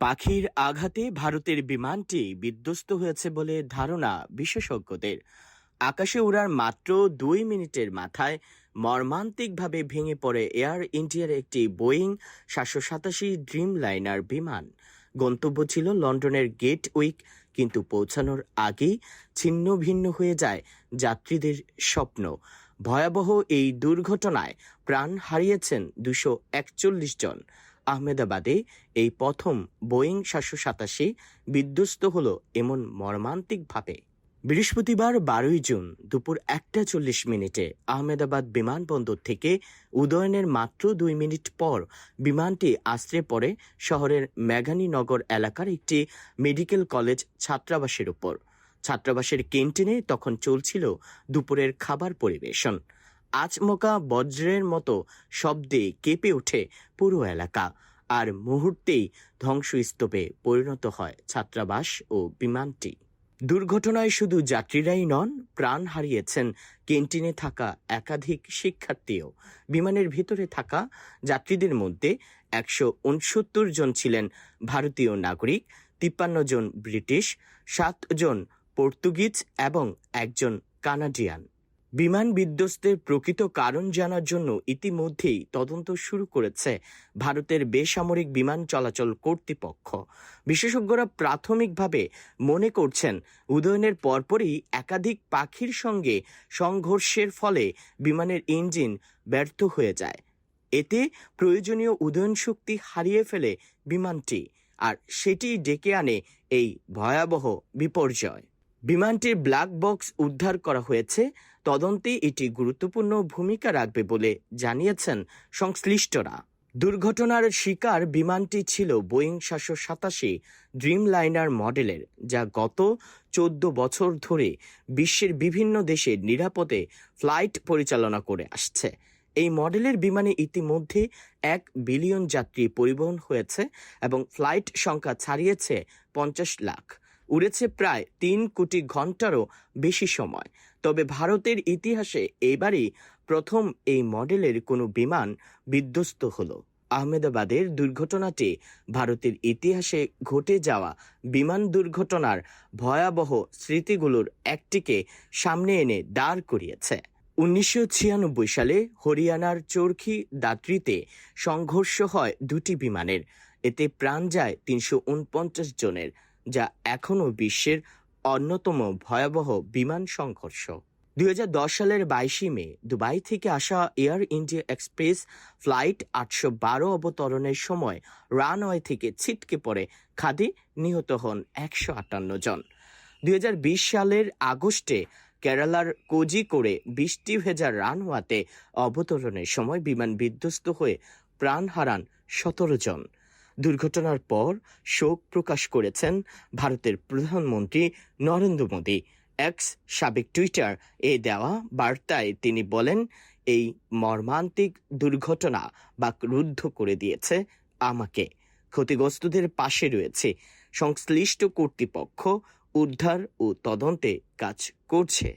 পাখির আঘাতে ভারতের বিমানটি বিধ্বস্ত হয়েছে বলে ধারণা বিশেষজ্ঞদের। আকাশে ওড়ার মাত্র 2 মিনিটের মাথায় মর্মান্তিকভাবে ভেঙে পড়ে এয়ার ইন্ডিয়ার একটি বোয়িং 787 ড্রিম লাইনার বিমান। গন্তব্য ছিল লন্ডনের গেট উইক, কিন্তু পৌঁছানোর আগেই ছিন্ন ভিন্ন হয়ে যায় যাত্রীদের স্বপ্ন। ভয়াবহ এই দুর্ঘটনায় প্রাণ হারিয়েছেন 241 জন। আহমেদাবাদে এই প্রথম বোয়িং 787 বিধ্বস্ত হল এমন মর্মান্তিকভাবে। বৃহস্পতিবার 12 জুন দুপুর 1টা 40 মিনিটে আহমেদাবাদ বিমানবন্দর থেকে উড্ডয়নের মাত্র 2 মিনিট পর বিমানটি আছড়ে পড়ে শহরের মেঘানীনগর এলাকার একটি মেডিকেল কলেজ ছাত্রাবাসের উপর। ছাত্রাবাসের ক্যান্টিনে তখন চলছিল দুপুরের খাবার পরিবেশন। আচমকা বজ্রের মতো শব্দে কেঁপে ওঠে পুরো এলাকা, আর মুহূর্তেই ধ্বংসস্তূপে পরিণত হয় ছাত্রাবাস ও বিমানটি। দুর্ঘটনায় শুধু যাত্রীরাই নন, প্রাণ হারিয়েছেন ক্যান্টিনে থাকা একাধিক শিক্ষার্থীও। বিমানের ভিতরে থাকা যাত্রীদের মধ্যে 169 জন ছিলেন ভারতীয় নাগরিক, 53 জন ব্রিটিশ, 7 জন পর্তুগিজ এবং 1 জন কানাডিয়ান। বিমান বিধ্বস্তের প্রকৃত কারণ জানার জন্য ইতিমধ্যেই তদন্ত শুরু করেছে ভারতের বেসামরিক বিমান চলাচল কর্তৃপক্ষ। বিশেষজ্ঞরা প্রাথমিকভাবে মনে করছেন উড্ডয়নের পরপরই একাধিক পাখির সঙ্গে সংঘর্ষের ফলে বিমানের ইঞ্জিন ব্যর্থ হয়ে যায়। এতে প্রয়োজনীয় উড্ডয়ন শক্তি হারিয়ে ফেলে বিমানটি, আর সেটি ডেকে আনে এই ভয়াবহ বিপর্যয়। বিমানটির ব্ল্যাক বক্স উদ্ধার করা হয়েছে। তদন্তে এটি গুরুত্বপূর্ণ ভূমিকা রাখবে বলে জানিয়েছেন সংশ্লিষ্টরা। দুর্ঘটনার শিকার বিমানটি ছিল বোয়িং 787 ড্রিম লাইনার মডেলের, যা গত 14 বছর ধরে বিশ্বের বিভিন্ন দেশে নিরাপদে ফ্লাইট পরিচালনা করে আসছে। এই মডেলের বিমানে ইতিমধ্যে 1 বিলিয়ন যাত্রী পরিবহন হয়েছে এবং ফ্লাইট সংখ্যা ছাড়িয়েছে 50 লাখ। উড়েছে প্রায় 3 কোটি ঘন্টারও বেশি সময়। তবে ভারতের ইতিহাসে এবারই প্রথম এই মডেলের কোনো বিমান বিধ্বস্ত হলো। আহমেদাবাদের দুর্ঘটনাটি ভারতের ইতিহাসে ঘটে যাওয়া বিমান দুর্ঘটনার ভয়াবহ স্মৃতিগুলোর একটিকে সামনে এনে দাঁড় করিয়েছে। 1996 সালে হরিয়ানার চরখি দাদ্রিতে সংঘর্ষ হয় 2টি বিমানের। এতে প্রাণ যায় 349 জনের, যা এখনও বিশ্বের অন্যতম ভয়াবহ বিমান সংঘর্ষ। 2010 সালের 22 মে দুবাই থেকে আসা এয়ার ইন্ডিয়া এক্সপ্রেস ফ্লাইট 812 অবতরণের সময় রানওয়ে থেকে ছিটকে পড়ে খাদে, নিহত হন 158 জন। 2020 সালের আগস্টে কেরালার কোজিকোড়ে বৃষ্টি ভেজা রানওয়েতে অবতরণের সময় বিমান বিধ্বস্ত হয়ে প্রাণ হারান 17 জন। দুর্ঘটনার পর শোক প্রকাশ করেছেন ভারতের প্রধানমন্ত্রী নরেন্দ্র মোদী। এক্স সাবেক টুইটার দেওয়া বার্তায় তিনি বলেন, এই মর্মান্তিক দুর্ঘটনা বাকরুদ্ধ করে দিয়েছে আমাকে। ক্ষতিগ্রস্তদের পাশে রয়েছে। সংশ্লিষ্ট কর্তৃপক্ষ উদ্ধার ও তদন্তে কাজ করছে।